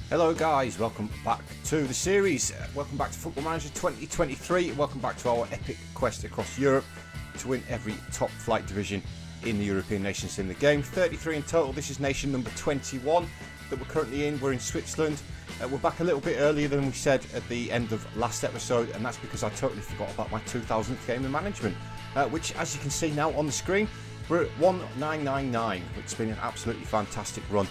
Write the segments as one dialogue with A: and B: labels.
A: Hello guys, welcome back to the series. Welcome back to Football Manager 2023. Welcome back to our epic quest across Europe to win every top flight division in the European nations in the game. 33 in total. This is nation number 21 that we're currently in. We're in Switzerland. We're back a little bit earlier than we said at the end of last episode, and that's because I totally forgot about my 2000th game in management, which, as you can see now on the screen, we're at 1999, which has been an absolutely fantastic run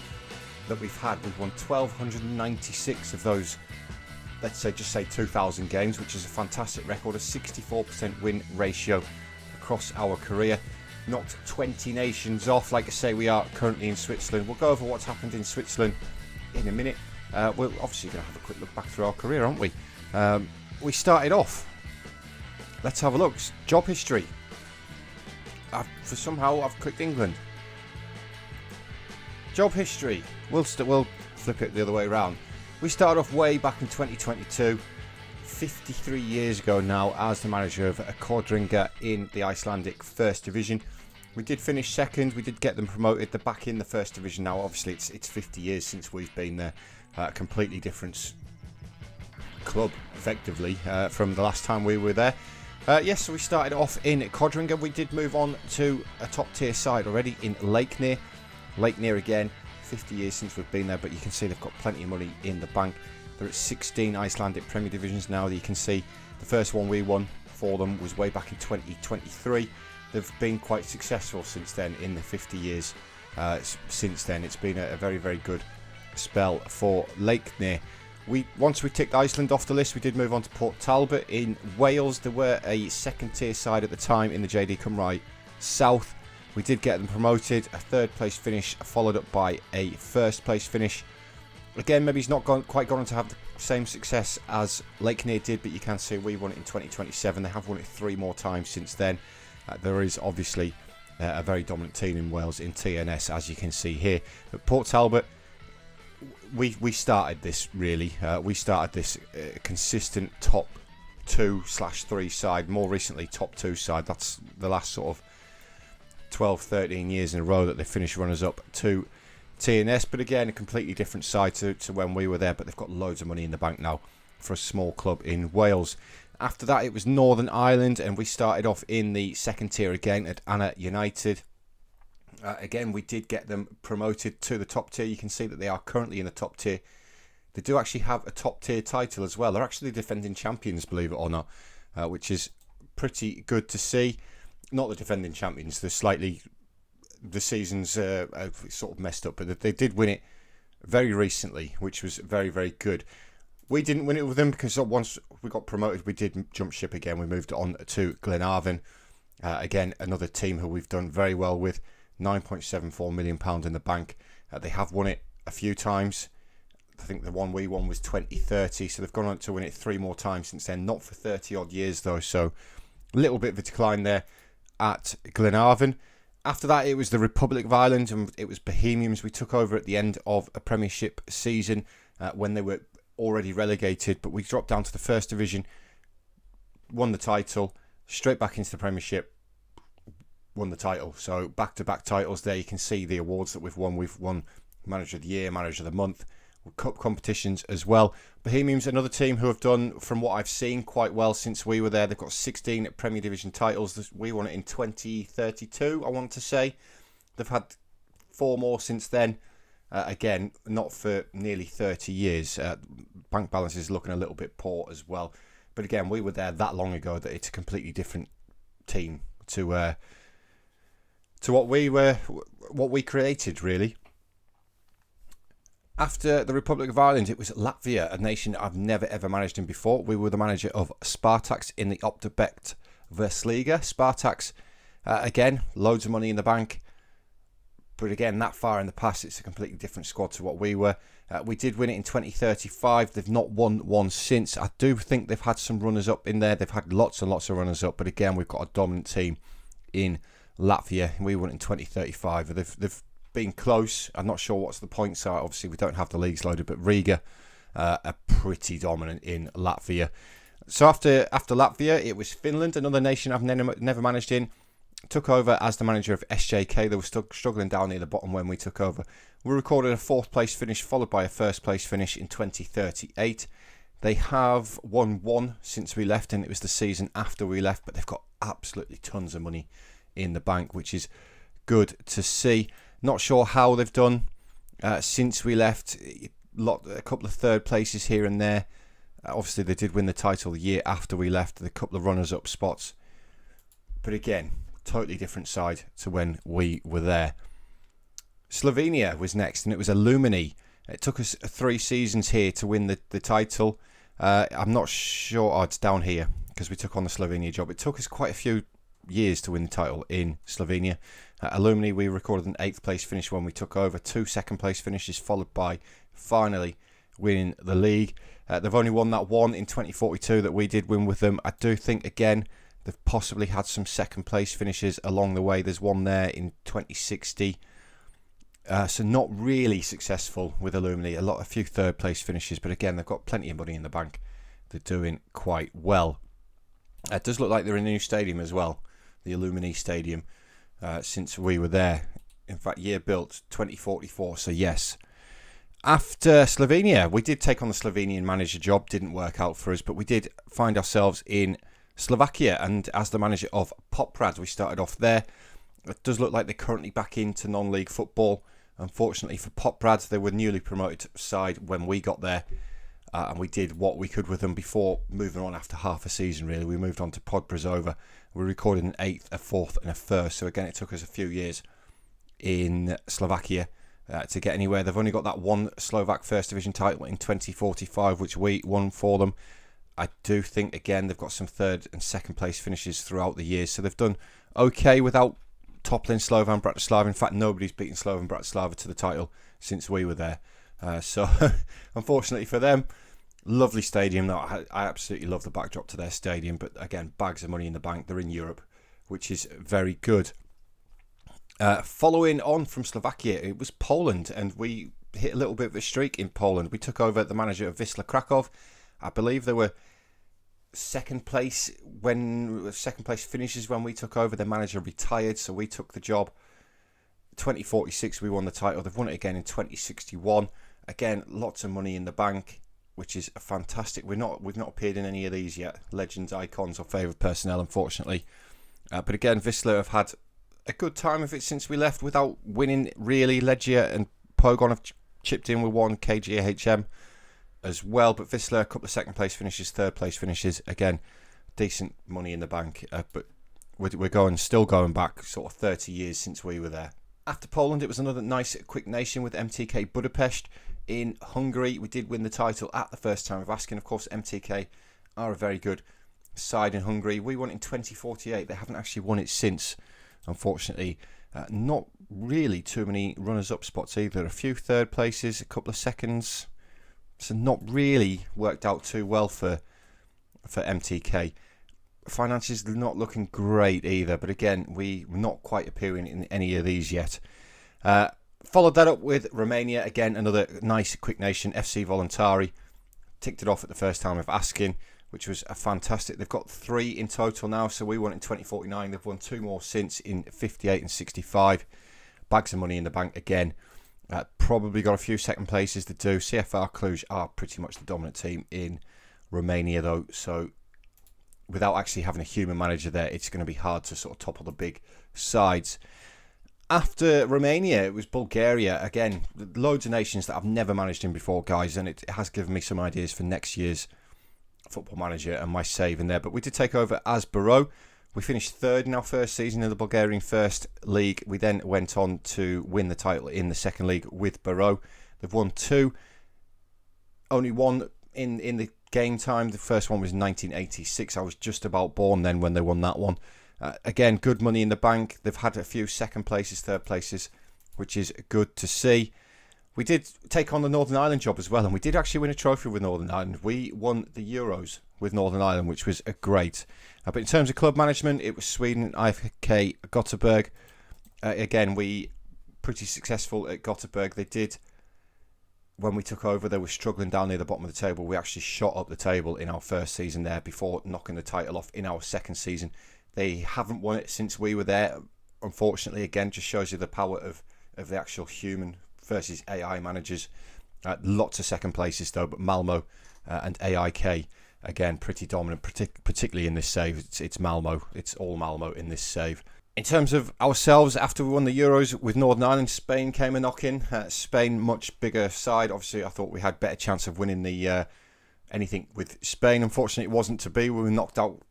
A: that we've had. We've won 1,296 of those, let's say, just say 2,000 games, which is a fantastic record, a 64% win ratio across our career. Knocked 20 nations off. Like I say, we are currently in Switzerland. We'll go over what's happened in Switzerland in a minute. We're obviously going to have a quick look back through our career, aren't we? We started off. Let's have a look. Job history. Somehow I've clicked England. Job history. We'll flip it the other way around. We started off way back in 2022, 53 years ago now, as the manager of Cordringa in the Icelandic First Division. We did finish second. We did get them promoted. They're back in the First Division now. Obviously, it's 50 years since we've been there. A completely different club, effectively, from the last time we were there. Yes, so we started off in Cordringa. We did move on to a top-tier side already in Leiknir. Leiknir again, 50 years since we've been there, but you can see they've got plenty of money in the bank. They're at 16 Icelandic Premier Divisions now. You can see the first one we won for them was way back in 2023. They've been quite successful since then in the 50 years. Since then, it's been a very, very good spell for Leiknir. Once we ticked Iceland off the list, we did move on to Port Talbot in Wales. There were a second-tier side at the time in the JD Cymru South. We did get them promoted, a third place finish followed up by a first place finish. Again, maybe he's not quite gone on to have the same success as Leiknir did, but you can see we won it in 2027. They have won it 3 more times since then. There is obviously a very dominant team in Wales in TNS, as you can see here. But Port Talbot, we started this really. We started this consistent top 2/3 side, more recently top 2 side. That's the last sort of 12-13 years in a row that they finished runners-up to TNS, but again a completely different side to when we were there, but they've got loads of money in the bank now for a small club in Wales. After that it was Northern Ireland, and we started off in the second tier again at Anna United. Again, we did get them promoted to the top tier. You can see that they are currently in the top tier. They do actually have a top tier title as well. They're actually defending champions, believe it or not, which is pretty good to see. Not the defending champions, the season's sort of messed up, but they did win it very recently, which was very, very good. We didn't win it with them because once we got promoted, we did jump ship again. We moved on to Glenavon. Again, another team who we've done very well with, £9.74 million in the bank. They have won it a few times. I think the one we won was 2030, so they've gone on to win it 3 more times since then. Not for 30 odd years though, so a little bit of a decline there at Glenavon. After that, it was the Republic of Ireland, and it was Bohemians we took over at the end of a Premiership season when they were already relegated, but we dropped down to the First Division, won the title, straight back into the Premiership, won the title. So back-to-back titles there. You can see the awards that we've won. We've won Manager of the Year, Manager of the Month, Cup competitions as well. Bohemians, another team who have done, from what I've seen, quite well since we were there. They've got 16 Premier Division titles. We won it in 2032, I want to say. They've had 4 more since then. Again, not for nearly 30 years. Bank balance is looking a little bit poor as well. But again, we were there that long ago that it's a completely different team to what we created, really. After the Republic of Ireland, it was Latvia, a nation I've never ever managed in before. We were the manager of Spartaks in the Optibet Versliga. Spartaks, again, loads of money in the bank. But again, that far in the past, it's a completely different squad to what we were. We did win it in 2035. They've not won one since. I do think they've had some runners-up in there. They've had lots and lots of runners-up. But again, we've got a dominant team in Latvia. We won it in 2035. They've been close. I'm not sure what's the points are. Obviously, we don't have the leagues loaded, but Riga are pretty dominant in Latvia. So after Latvia, it was Finland, another nation I've never managed in. took over as the manager of SJK. They were still struggling down near the bottom when we took over. We recorded a 4th place finish followed by a 1st place finish in 2038. They have won 1 since we left, and it was the season after we left, but they've got absolutely tons of money in the bank, which is good to see. Not sure how they've done since we left. A couple of 3rd places here and there. Obviously, they did win the title the year after we left, a couple of runners-up spots. But again, totally different side to when we were there. Slovenia was next, and it was Alumni. It took us 3 seasons here to win the title. I'm not sure. Oh, it's down here because we took on the Slovenia job. It took us quite a few years to win the title in Slovenia. Alumni, we recorded an 8th place finish when we took over. 2 2nd place finishes followed by finally winning the league. They've only won that one in 2042 that we did win with them. I do think, again, they've possibly had some 2nd place finishes along the way. There's one there in 2060. So not really successful with Alumni. A few 3rd place finishes, but again, they've got plenty of money in the bank. They're doing quite well. It does look like they're in a new stadium as well, the Alumni Stadium, since we were there. In fact, year built 2044. So yes. After Slovenia, we did take on the Slovenian manager job. Didn't work out for us, but we did find ourselves in Slovakia, and as the manager of Poprad, we started off there. It does look like they're currently back into non-league football. Unfortunately for Poprad, they were newly promoted side when we got there, and we did what we could with them before moving on after half a season, really. We moved on to Podbrezova. We recorded an 8th, a 4th and a 1st, so again, it took us a few years in Slovakia to get anywhere. They've only got that one Slovak First Division title in 2045, which we won for them. I do think, again, they've got some 3rd and 2nd place finishes throughout the years, so they've done okay without toppling Slovan Bratislava. In fact, nobody's beaten Slovan Bratislava to the title since we were there. So, unfortunately for them, lovely stadium. No, I absolutely love the backdrop to their stadium. But again, bags of money in the bank. They're in Europe, which is very good. Following on from Slovakia, it was Poland, and we hit a little bit of a streak in Poland. We took over the manager of Wisla Krakow. I believe they were 2nd place finishes when we took over. Their manager retired, so we took the job. 2046 we won the title. They've won it again in 2061. Again, lots of money in the bank, which is fantastic. We've not appeared in any of these yet, legends, icons or favoured personnel, unfortunately. But again, Wisla have had a good time of it since we left without winning really. Legia and Pogon have chipped in with 1, KGHM as well, but Wisla, a couple of 2nd place finishes, 3rd place finishes. Again, decent money in the bank, but we're still going back sort of 30 years since we were there. After Poland, it was another nice quick nation with MTK Budapest in Hungary. We did win the title at the first time of asking. Of course, MTK are a very good side in Hungary. We won it in 2048. They haven't actually won it since, unfortunately. Not really too many runners-up spots either. A few 3rd places, a couple of 2nds. So not really worked out too well for MTK. Finances are not looking great either, but again, we're not quite appearing in any of these yet. Followed that up with Romania, again, another nice quick nation, FC Voluntari. Ticked it off at the first time of asking, which was a fantastic. They've got 3 in total now, so we won in 2049. They've won 2 more since in 58 and 65. Bags of money in the bank again. Probably got a few 2nd places to do. CFR Cluj are pretty much the dominant team in Romania, though. So without actually having a human manager there, it's going to be hard to sort of topple the big sides. After Romania, it was Bulgaria. Again, loads of nations that I've never managed in before, guys, and it has given me some ideas for next year's football manager and my save in there. But we did take over as Baro. We finished 3rd in our first season in the Bulgarian First League. We then went on to win the title in the 2nd league with Baro. They've won 2. Only 1 in the game time. The first one was 1986. I was just about born then when they won that one. Again, good money in the bank. They've had a few 2nd places, 3rd places, which is good to see. We did take on the Northern Ireland job as well, and we did actually win a trophy with Northern Ireland. We won the Euros with Northern Ireland, which was great. But in terms of club management, it was Sweden, IFK Gothenburg. Again, we pretty successful at Gothenburg. They did, when we took over, they were struggling down near the bottom of the table. We actually shot up the table in our first season there before knocking the title off in our 2nd season They haven't won it since we were there. Unfortunately, again, just shows you the power of the actual human versus AI managers. Lots of second places though, but Malmo and AIK, again, pretty dominant, particularly in this save. It's Malmo. It's all Malmo in this save. In terms of ourselves, after we won the Euros with Northern Ireland, Spain came a knock-in. Spain, much bigger side. Obviously, I thought we had better chance of winning the anything with Spain. Unfortunately, it wasn't to be. We were knocked out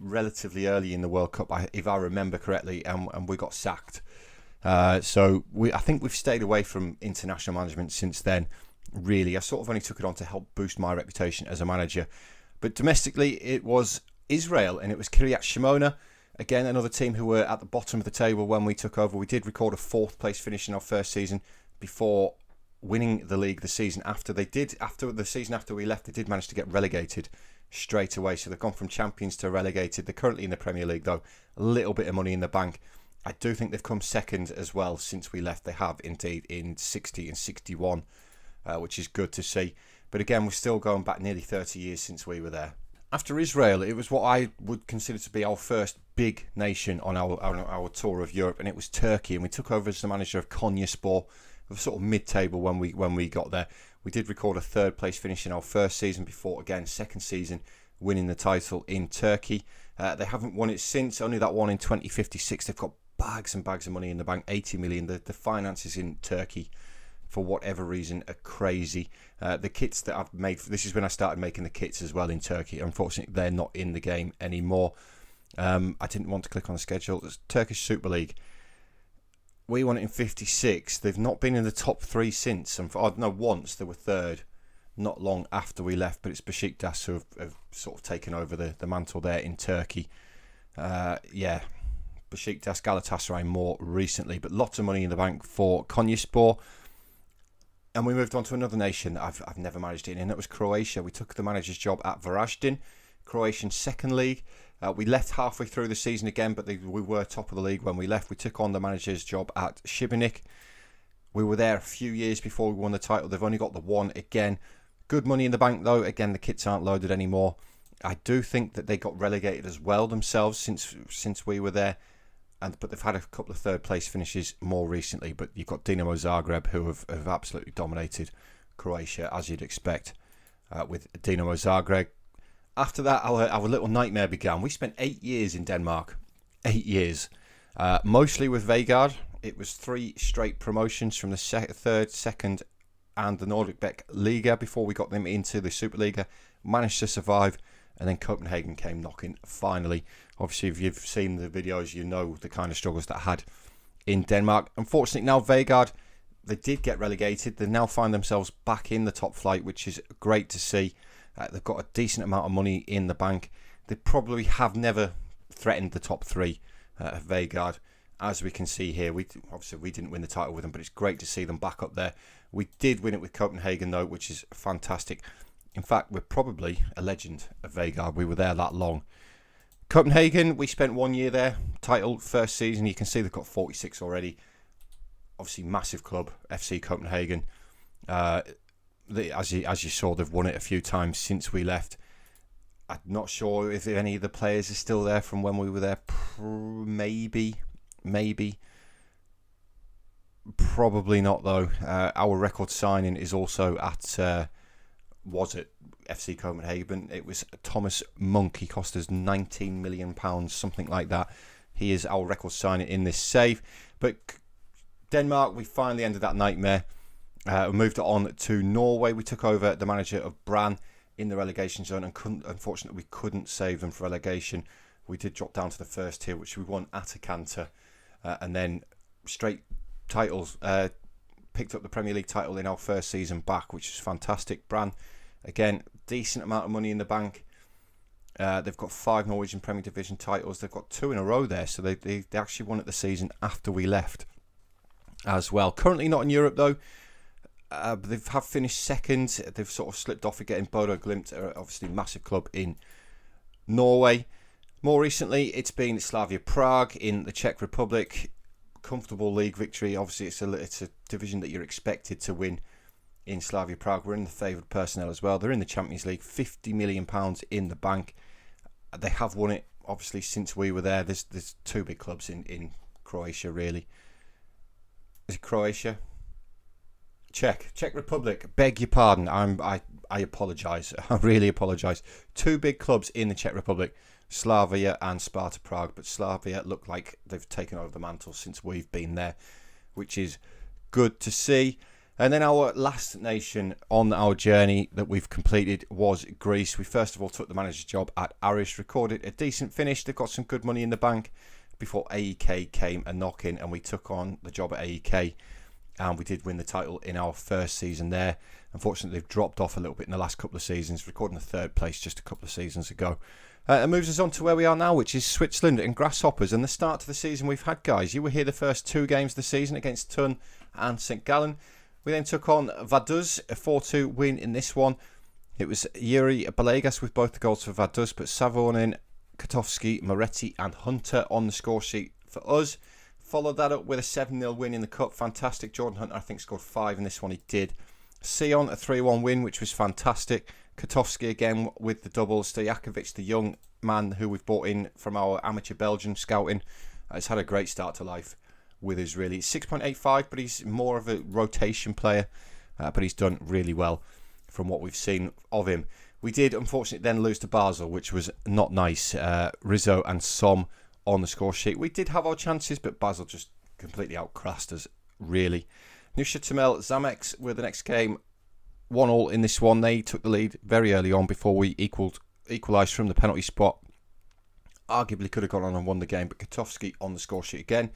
A: relatively early in the World Cup, if I remember correctly, and we got sacked. So I think we've stayed away from international management since then. Really, I sort of only took it on to help boost my reputation as a manager. But domestically, it was Israel, and it was Kiryat Shimona. Again, another team who were at the bottom of the table when we took over. We did record a 4th place finish in our first season before winning the league the season after. After the season after we left, they did manage to get relegated straight away. So they've gone from champions to relegated. They're currently in the Premier League, though. A little bit of money in the bank. I do think they've come second as well since we left. They have indeed in 60 and 61, which is good to see. But again, we're still going back nearly 30 years since we were there. After Israel, it was what I would consider to be our first big nation on our tour of Europe, and it was Turkey. And we took over as the manager of Konyaspor, sort of mid-table when we got there. We did record a 3rd place finish in our first season before, again, second season winning the title in Turkey. They haven't won it since, only that one in 2056. They've got bags and bags of money in the bank, 80 million. The finances in Turkey, for whatever reason, are crazy. The kits that I've made, this is when I started making the kits as well in Turkey. Unfortunately, they're not in the game anymore. I didn't want to click on the schedule. It's Turkish Super League. We won it in 56. They've not been in the top 3 since. Once they were 3rd, not long after we left. But it's Besiktas who have sort of taken over the mantle there in Turkey. Besiktas, Galatasaray more recently. But lots of money in the bank for Konyaspor. And we moved on to another nation that I've never managed in, and that was Croatia. We took the manager's job at Varaždin, Croatian second league. We left halfway through the season again, but we were top of the league when we left. We took on the manager's job at Šibenik. We were there a few years before we won the title. They've only got the one again. Good money in the bank, though. Again, the kits aren't loaded anymore. I do think that they got relegated as well themselves since we were there. But they've had a couple of 3rd place finishes more recently. But you've got Dinamo Zagreb, who have absolutely dominated Croatia, as you'd expect, with Dinamo Zagreb. After that, our little nightmare began. We spent 8 years in Denmark. 8 years. Mostly with Vegard. It was 3 straight promotions from the 3rd, 2nd and the Nordic Bet Liga before we got them into the Superliga. Managed to survive. And then Copenhagen came knocking finally. Obviously, if you've seen the videos, you know the kind of struggles that I had in Denmark. Unfortunately, now Vegard, they did get relegated. They now find themselves back in the top flight, which is great to see. They've got a decent amount of money in the bank. They probably have never threatened the top 3 of Vegard, as we can see here. We didn't win the title with them, but it's great to see them back up there. We did win it with Copenhagen, though, which is fantastic. In fact, we're probably a legend of Vegard. We were there that long. Copenhagen, we spent 1 year there. Title, first season. You can see they've got 46 already. Obviously, massive club, FC Copenhagen. As you saw, they've won it a few times since we left. I'm not sure if any of the players are still there from when we were there. Maybe. Probably not, though. Our record signing is also at... was at FC Copenhagen. It was Thomas Monk. He cost us £19 million, something like that. He is our record signing in this save. But Denmark, we finally ended that nightmare. We moved on to Norway. We took over the manager of Brann in the relegation zone, and unfortunately we couldn't save them for relegation. We did drop down to the first tier, which we won at Akanter, and then straight titles. Picked up the Premier League title in our first season back, which is fantastic. Brann, again, decent amount of money in the bank. They've got 5 Norwegian Premier Division titles. They've got 2 in a row there, so they actually won it the season after we left as well. Currently not in Europe, though. They have finished second. They've sort of slipped off again. Bodo Glimt are obviously a massive club in Norway. More recently, it's been Slavia Prague in the Czech Republic. Comfortable league victory. Obviously, it's a division that you're expected to win in Slavia Prague. We're in the favoured personnel as well. They're in the Champions League. £50 million in the bank. They have won it obviously since we were there. There's two big clubs in Croatia, really. Is it Croatia? Czech Republic. Beg your pardon. I apologise. I really apologise. Two big clubs in the Czech Republic, Slavia and Sparta Prague. But Slavia look like they've taken over the mantle since we've been there, which is good to see. And then our last nation on our journey that we've completed was Greece. We first of all took the manager's job at Aris, recorded a decent finish. They've got some good money in the bank before AEK came a knock-in, and we took on the job at AEK, and we did win the title in our first season there. Unfortunately, they've dropped off a little bit in the last couple of seasons, recording a third place just a couple of seasons ago. It moves us on to where we are now, which is Switzerland and Grasshoppers. And the start to the season we've had, guys. You were here the first two games of the season against Thun and St Gallen. We then took on Vaduz, a 4-2 win in this one. It was Yuri Balegas with both the goals for Vaduz, but Savonin, Kotovsky, Moretti and Hunter on the score sheet for us. Followed that up with a 7-0 win in the Cup. Fantastic. Jordan Hunter, I think, scored 5 in this one. He did. Sion, a 3-1 win, which was fantastic. Kotovsky again with the double. Stojakovic, the young man who we've brought in from our amateur Belgian scouting, has had a great start to life with us, really. 6.85, but he's more of a rotation player, but he's done really well from what we've seen of him. We did unfortunately then lose to Basel, which was not nice. Rizzo and Som on the score sheet. We did have our chances, but Basel just completely outclassed us, really. Neuchâtel Zamex were the next game, 1-1 in this one. They took the lead very early on before we equalised from the penalty spot. Arguably could have gone on and won the game, but Kotovsky on the score sheet again,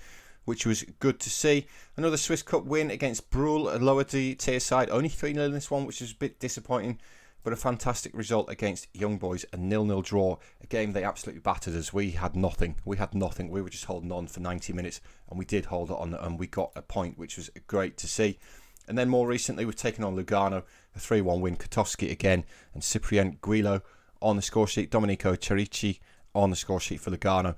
A: which was good to see. Another Swiss Cup win against Brühl, a lower tier side. Only 3-0 in this one, which is a bit disappointing, but a fantastic result against Young Boys, a 0-0 draw. A game they absolutely battered us. We had nothing. We were just holding on for 90 minutes, and we did hold on, and we got a point, which was great to see. And then more recently, we've taken on Lugano, a 3-1 win. Kotovsky again, and Cyprien Guilo on the score sheet. Domenico Cerici on the score sheet for Lugano.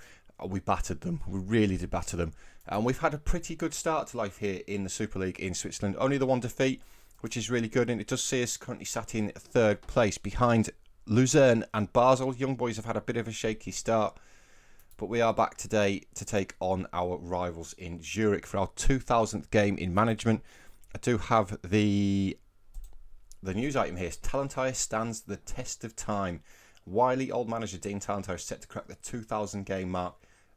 A: We battered them. We really did batter them. And we've had a pretty good start to life here in the Super League in Switzerland. Only the one defeat, which is really good. And it does see us currently sat in third place behind Luzern and Basel. Young Boys have had a bit of a shaky start, but we are back today to take on our rivals in Zurich for our 2000th game in management. I do have the news item here. Talentire stands the test of time. Wily old manager Dean Talentire is set to crack the 2000 game mark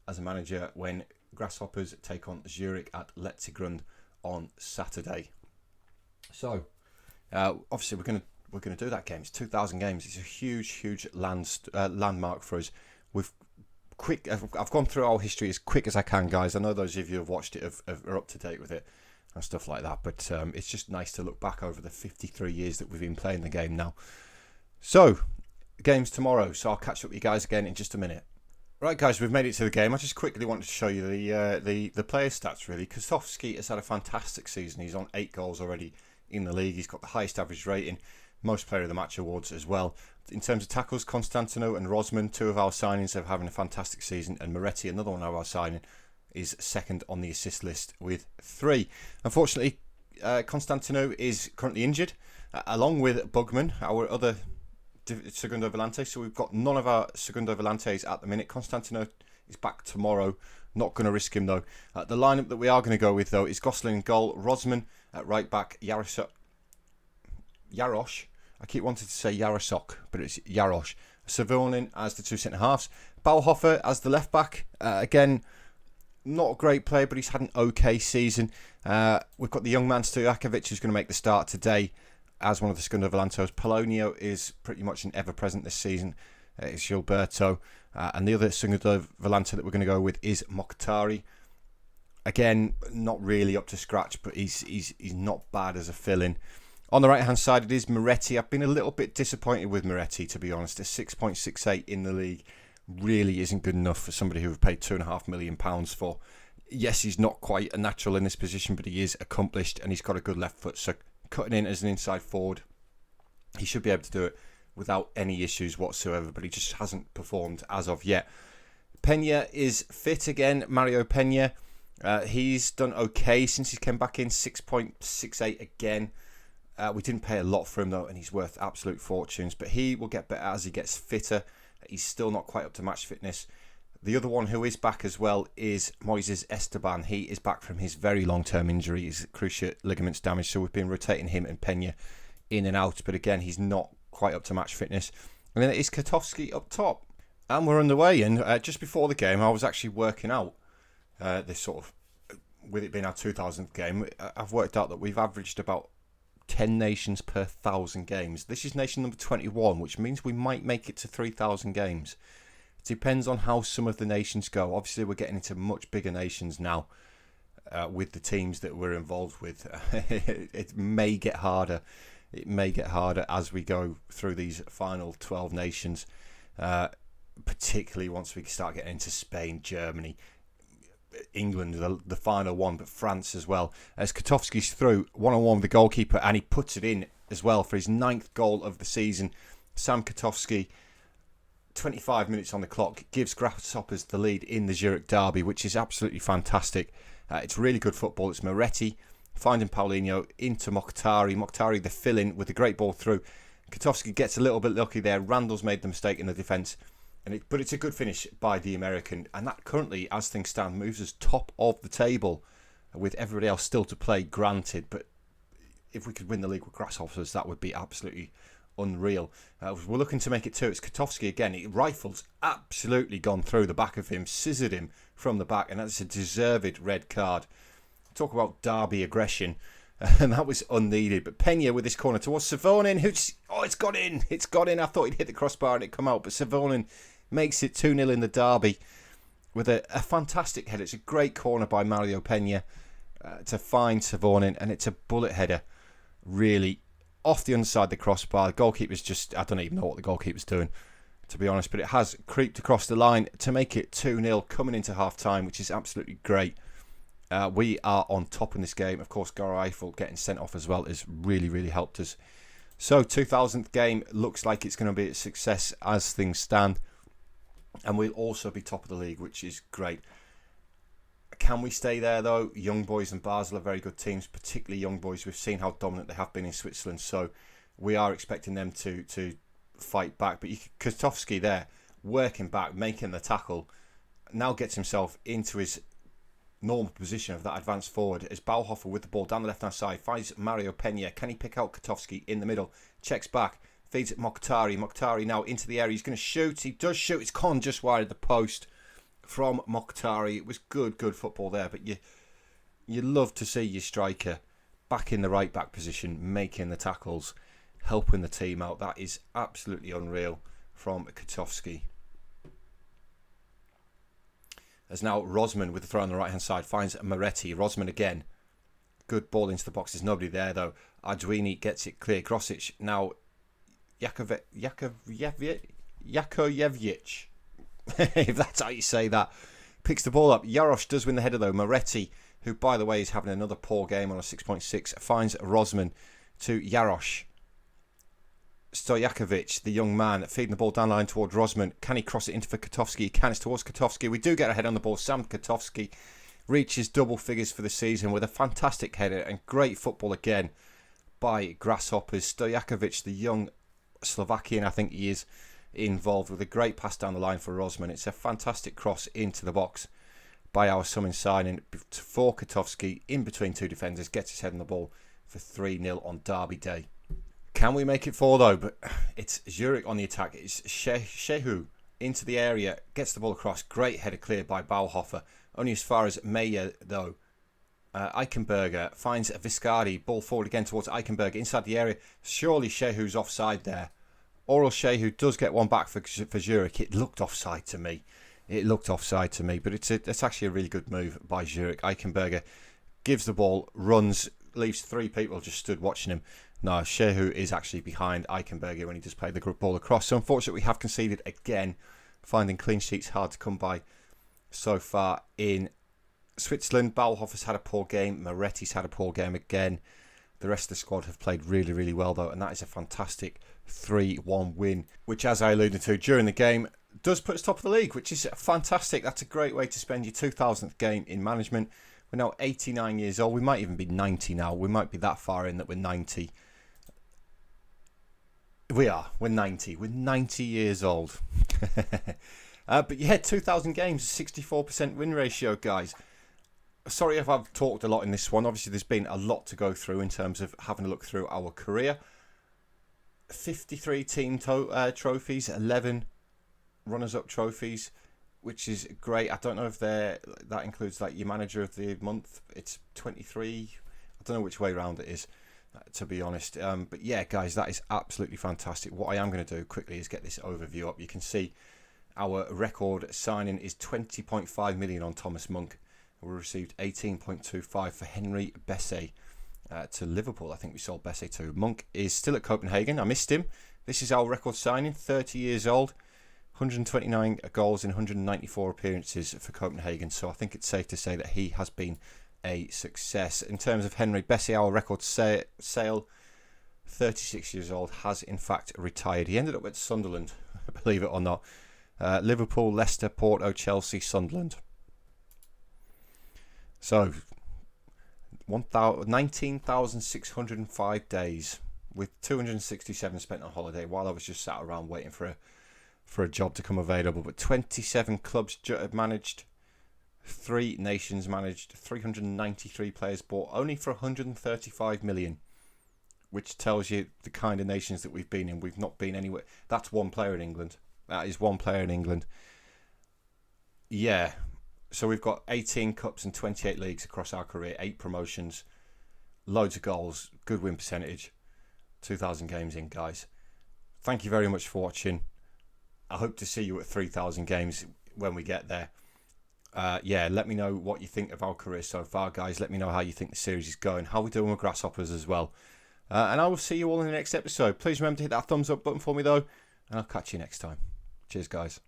A: as a manager when Grasshoppers take on Zurich at Letzigrund on Saturday. So, obviously we're gonna do that game. It's 2,000 games. It's a huge landmark for us. I've gone through our history as quick as I can, guys. I know those of you who have watched it are up to date with it and stuff like that. But it's just nice to look back over the 53 years that we've been playing the game now. So, game's tomorrow. So I'll catch up with you guys again in just a minute. Right, guys, we've made it to the game. I just quickly wanted to show you the player stats, really. Kotovsky has had a fantastic season. He's on 8 goals already in the league. He's got the highest average rating, most player of the match awards as well. In terms of tackles, Constantino and Rosman, 2 of our signings, are having a fantastic season. And Moretti, another one of our signing, is second on the assist list with 3. Unfortunately, Constantino is currently injured, along with Bugman, our other Segundo Volante. So we've got none of our Segundo Volantes at the minute. Constantino is back tomorrow. Not going to risk him though. The lineup that we are going to go with though is Gosling in goal, Rosman at right back, Yarosh. I keep wanting to say Yarosok, but it's Yarosh. Savonin as the 2 centre halves. Bauhofer as the left back. Again, not a great player, but he's had an okay season. We've got the young man Stojakovic who's going to make the start today as one of the Segundo Volantes. Polonio is pretty much an ever-present this season. It's Gilberto. And the other Segundo Volante that we're going to go with is Mokhtari. Again, not really up to scratch, but he's not bad as a fill-in. On the right-hand side, it is Moretti. I've been a little bit disappointed with Moretti, to be honest. A 6.68 in the league really isn't good enough for somebody who have paid £2.5 million for. Yes, he's not quite a natural in this position, but he is accomplished and he's got a good left foot. So cutting in as an inside forward, he should be able to do it without any issues whatsoever, but he just hasn't performed as of yet. Pena is fit again, Mario Pena. He's done okay since he came back in, 6.68 again. We didn't pay a lot for him though, and he's worth absolute fortunes, but he will get better as he gets fitter. He's still not quite up to match fitness. The other one who is back as well is Moises Esteban. He is back from his very long-term injury, his cruciate ligaments damage, so we've been rotating him and Pena in and out, but again, he's not quite up to match fitness. And then it is Kotovsky up top. And we're underway, and just before the game, I was actually working out this sort of, with it being our 2000th game, I've worked out that we've averaged about 10 nations per 1,000 games. This is nation number 21, which means we might make it to 3,000 games. It depends on how some of the nations go. Obviously, we're getting into much bigger nations now with the teams that we're involved with. It may get harder. It may get harder as we go through these final 12 nations, particularly once we start getting into Spain, Germany, England, the final one, but France as well. As Kotovsky's through one-on-one with the goalkeeper, and he puts it in as well for his 9th goal of the season. Sam Kotovsky, 25 minutes on the clock, gives Grasshoppers the lead in the Zurich derby, which is absolutely fantastic. It's really good football. It's Moretti finding Paulinho into Mokhtari. Mokhtari the fill-in with a great ball through. Kotovsky gets a little bit lucky there. Randall's made the mistake in the defence. But it's a good finish by the American. And that currently, as things stand, moves us top of the table with everybody else still to play, granted. But if we could win the league with Grasshoppers, that would be absolutely unreal. We're looking to make it two. It's Kotovsky again. He rifles, absolutely gone through the back of him, scissored him from the back, and that's a deserved red card. Talk about derby aggression, and that was unneeded. But Pena with this corner towards Savonin, who's, it's got in. It's got in. I thought he'd hit the crossbar and it'd come out, but Savonin makes it 2-0 in the derby with a fantastic header. It's a great corner by Mario Pena to find Savonin, and it's a bullet header, really, off the underside of the crossbar. The goalkeeper's just, I don't even know what the goalkeeper's doing, to be honest, but it has creeped across the line to make it 2-0 coming into half-time, which is absolutely great. We are on top in this game. Of course, Goro Eiffel getting sent off as well has really, really helped us. So, 2000th game looks like it's going to be a success as things stand. And we'll also be top of the league, which is great. Can we stay there, though? Young Boys and Basel are very good teams, particularly Young Boys. We've seen how dominant they have been in Switzerland, so we are expecting them to fight back. But Kotovsky there, working back, making the tackle, now gets himself into his normal position of that advanced forward as Bauhofer with the ball down the left-hand side finds Mario Pena. Can he pick out Kotovsky in the middle? Checks back, feeds it Mokhtari. Mokhtari now into the area. He's going to shoot. He does shoot. It's gone just wide of the post from Mokhtari. It was good football there, but you love to see your striker back in the right back position, making the tackles, helping the team out. That is absolutely unreal from Kotovsky. As now Rosman with the throw on the right hand side finds Moretti. Rosman again. Good ball into the box. There's nobody there though. Arduini gets it clear. Grosic now. Yakovlevich, if that's how you say that, picks the ball up. Jarosz does win the header though. Moretti, who by the way is having another poor game on a 6.6, finds Rosman to Jarosz. Stojakovic, the young man, feeding the ball down the line towards Rosman. Can he cross it into for Kotovsky? He can. It's towards Kotovsky. We do get a head on the ball. Sam Kotovsky reaches double figures for the season with a fantastic header and great football again by Grasshoppers. Stojakovic, the young Slovakian, I think he is, involved with a great pass down the line for Rosman. It's a fantastic cross into the box by our summon signing for Kotovsky in between two defenders. Gets his head on the ball for 3-0 on Derby Day. Can we make it 4 though? But it's Zurich on the attack. It's Shehu into the area, gets the ball across. Great header cleared by Bauhofer. Only as far as Meyer though. Eichenberger finds Viscardi. Ball forward again towards Eichenberger inside the area. Surely Shehu's offside there. Oral Shehu does get one back for Zurich. It looked offside to me. But it's actually a really good move by Zurich. Eichenberger gives the ball, runs, leaves 3 people just stood watching him. No, Shehu is actually behind Eichenberger when he just played the ball across. So unfortunately, we have conceded again, finding clean sheets hard to come by so far in Switzerland. Bauhofer's had a poor game. Moretti's had a poor game again. The rest of the squad have played really, really well though, and that is a fantastic 3-1 win, which, as I alluded to during the game, does put us top of the league, which is fantastic. That's a great way to spend your 2000th game in management. We're now 89 years old. We might even be 90 now. We might be that far in that we're 90. We're 90. We're 90 years old. But yeah, 2,000 games, 64% win ratio, guys. Sorry if I've talked a lot in this one. Obviously, there's been a lot to go through in terms of having a look through our career. 53 team trophies, 11 runners-up trophies, which is great. I don't know if that includes like your manager of the month. It's 23. I don't know which way around it is, to be honest. But yeah, guys, that is absolutely fantastic. What I am going to do quickly is get this overview up. You can see our record signing is 20.5 million on Thomas Monk. We received 18.25 for Henry Besset to Liverpool. I think we sold Besset to. Monk is still at Copenhagen. I missed him. This is our record signing, 30 years old, 129 goals in 194 appearances for Copenhagen. So I think it's safe to say that he has been a success. In terms of Henry Besset, our record sale, 36 years old, has in fact retired. He ended up at Sunderland, believe it or not. Liverpool, Leicester, Porto, Chelsea, Sunderland. So, 19,605 days with 267 spent on holiday while I was just sat around waiting for a job to come available. But 27 clubs managed, 3 nations managed, 393 players bought, only for 135 million, which tells you the kind of nations that we've been in. We've not been anywhere. That's one player in England. That is one player in England. Yeah. So we've got 18 cups and 28 leagues across our career, 8 promotions, loads of goals, good win percentage, 2,000 games in, guys. Thank you very much for watching. I hope to see you at 3,000 games when we get there. Yeah, let me know what you think of our career so far, guys. Let me know how you think the series is going, how we're doing with Grasshoppers as well. And I will see you all in the next episode. Please remember to hit that thumbs up button for me, though, and I'll catch you next time. Cheers, guys.